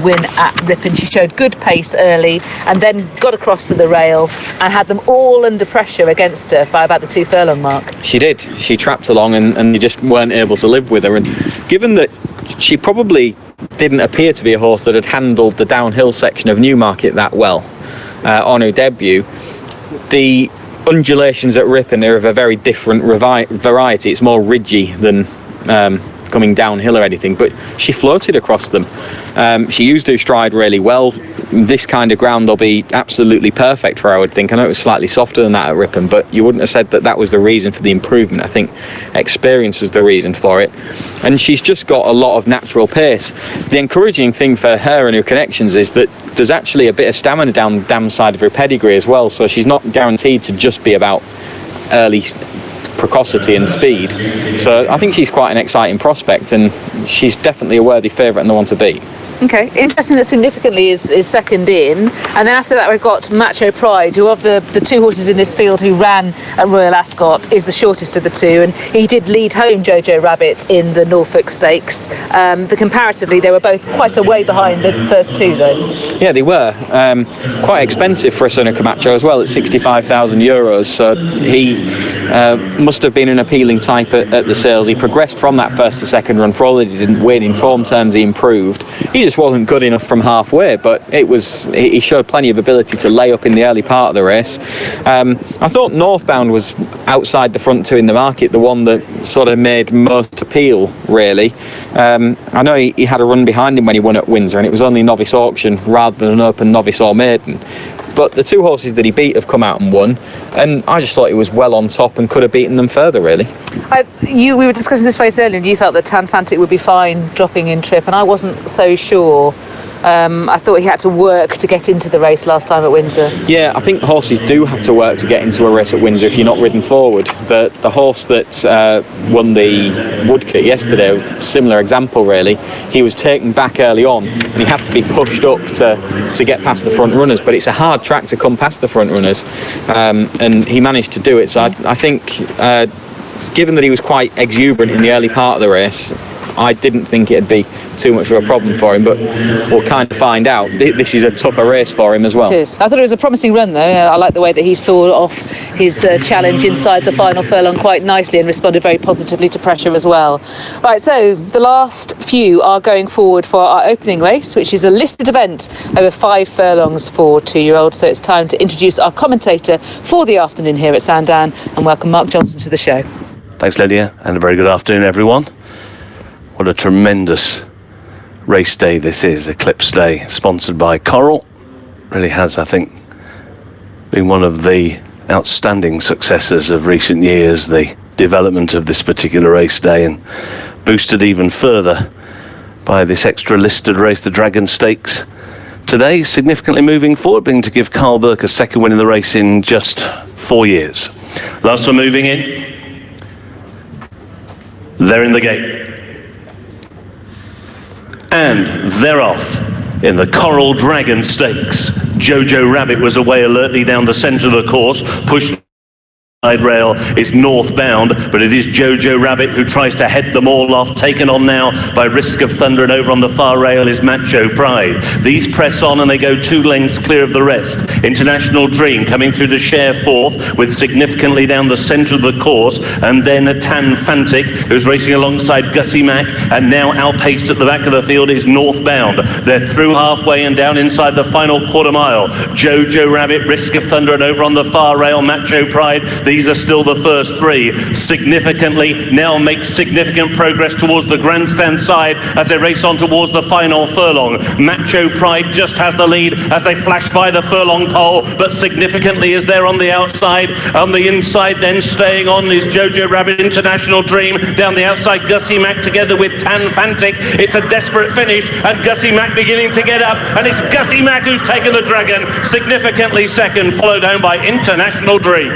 win at Ripon. She showed good pace early and then got across to the rail and had them all under pressure against her by about the 2 furlong mark. She did. She trapped along and you just weren't able to live with her. And given that she probably didn't appear to be a horse that had handled the downhill section of Newmarket that well on her debut, the undulations at Ripon are of a very different variety. It's more ridgy than coming downhill or anything, but she floated across them. She used her stride really well. This kind of ground will be absolutely perfect for her, I would think. I know it was slightly softer than that at Ripon, but you wouldn't have said that that was the reason for the improvement. I think experience was the reason for it, and she's just got a lot of natural pace. The encouraging thing for her and her connections is that there's actually a bit of stamina down the damn side of her pedigree as well, so she's not guaranteed to just be about early precocity and speed. So I think she's quite an exciting prospect, and she's definitely a worthy favourite and the one to beat. Okay, interesting that Significantly is second in, and then after that we've got Macho Pride, who of the 2 horses in this field who ran at Royal Ascot is the shortest of the 2, and he did lead home Jojo Rabbit in the Norfolk Stakes. Comparatively they were both quite a way behind the first 2 though. Yeah, they were. Quite expensive for a son of Camacho as well, at €65,000, so he must have been an appealing type at the sales. He progressed from that first to second run. For all that he didn't win, in form terms he improved. He just wasn't good enough from halfway, but he showed plenty of ability to lay up in the early part of the race. I thought Northbound was outside the front 2 in the market, the one that sort of made most appeal, really. I know he had a run behind him when he won at Windsor, and it was only novice auction rather than an open novice or maiden. But the 2 horses that he beat have come out and won, and I just thought he was well on top and could have beaten them further, really. We were discussing this race earlier, and you felt that Tan Fantic would be fine dropping in trip, and I wasn't so sure. I thought he had to work to get into the race last time at Windsor. Yeah, I think horses do have to work to get into a race at Windsor if you're not ridden forward. The horse that won the Woodcote yesterday was a similar example, really. He was taken back early on and he had to be pushed up to get past the front runners, but it's a hard track to come past the front runners, and he managed to do it. So I think given that he was quite exuberant in the early part of the race, I didn't think it'd be too much of a problem for him, but we'll kind of find out. This is a tougher race for him as well. It is. I thought it was a promising run, though. I like the way that he saw off his challenge inside the final furlong quite nicely and responded very positively to pressure as well. Right, so the last few are going forward for our opening race, which is a listed event over 5 furlongs for 2-year-olds. So it's time to introduce our commentator for the afternoon here at Sandown and welcome Mark Johnson to the show. Thanks, Lydia, and a very good afternoon, everyone. What a tremendous race day this is, Eclipse Day, sponsored by Coral. Really has, I think, been one of the outstanding successes of recent years, the development of this particular race day, and boosted even further by this extra listed race, the Dragon Stakes. Today, significantly moving forward, being to give Carl Burke a second win in the race in just 4 years. Last one moving in. They're in the gate. And they're off in the Coral Dragon Stakes. Jojo Rabbit was away alertly down the centre of the course, pushed side rail is northbound, but it is Jojo Rabbit who tries to head them all off, taken on now by Risk of Thunder, and over on the far rail is Macho Pride. These press on and they go 2 lengths clear of the rest. International Dream coming through to share 4th with Significantly down the centre of the course, and then Tan Fantic, who's racing alongside Gussy Mac, and now outpaced at the back of the field is Northbound. They're through halfway and down inside the final quarter mile. Jojo Rabbit, Risk of Thunder, and over on the far rail Macho Pride. These are still the first 3. Significantly now makes significant progress towards the grandstand side as they race on towards the final furlong. Macho Pride just has the lead as they flash by the furlong pole, but Significantly is there on the outside. On the inside then staying on is Jojo Rabbit, International Dream. Down the outside Gussy Mac together with Tan Fantic. It's a desperate finish and Gussy Mac beginning to get up, and it's Gussy Mac who's taken the dragon. Significantly second, followed home by International Dream.